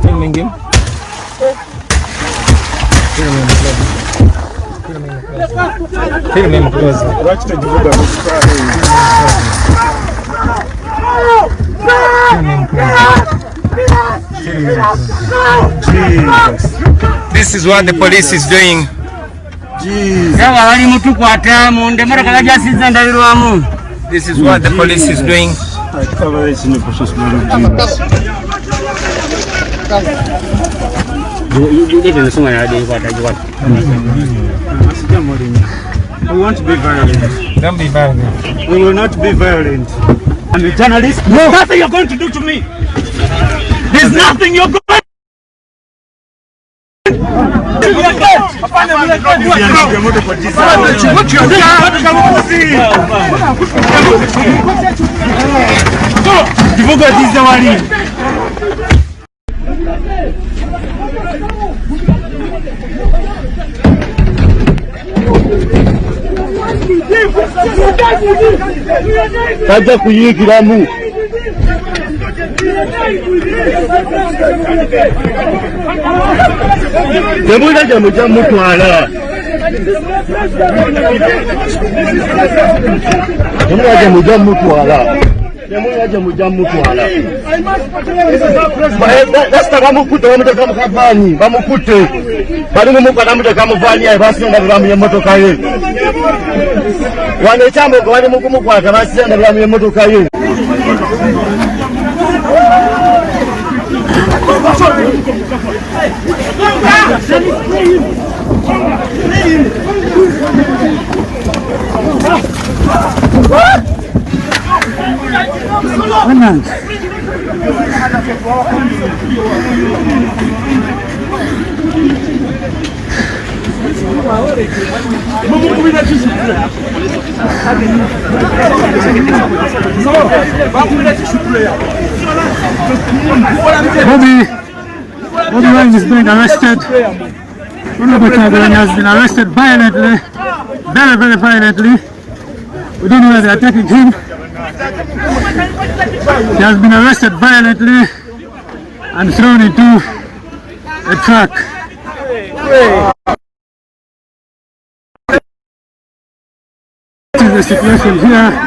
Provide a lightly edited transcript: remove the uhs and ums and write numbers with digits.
Filming him. Film him close. Watch the Judah. This is what the police is doing. This is what the police is doing. We won't be violent. Don't be violent. We will not be violent. I'm a journalist. No. Nothing you're going to do to me. There's nothing you're going to do. Kaja kuyigiramu temulira gye mujja mutwala dasita bamukutte bamuteka mu kavaani bamukutte bali mumuka namuteka mu vaani yaye basinga biramu emmotoka ye wano ekyambogo bali mukumukwata basinga biramu emmotoka ye Bobby Wine is being arrested. Robert Kyagulanyi has been arrested violently, very violently. We don't know where they are taking him. He has been arrested violently and thrown into a truck. This is the situation here.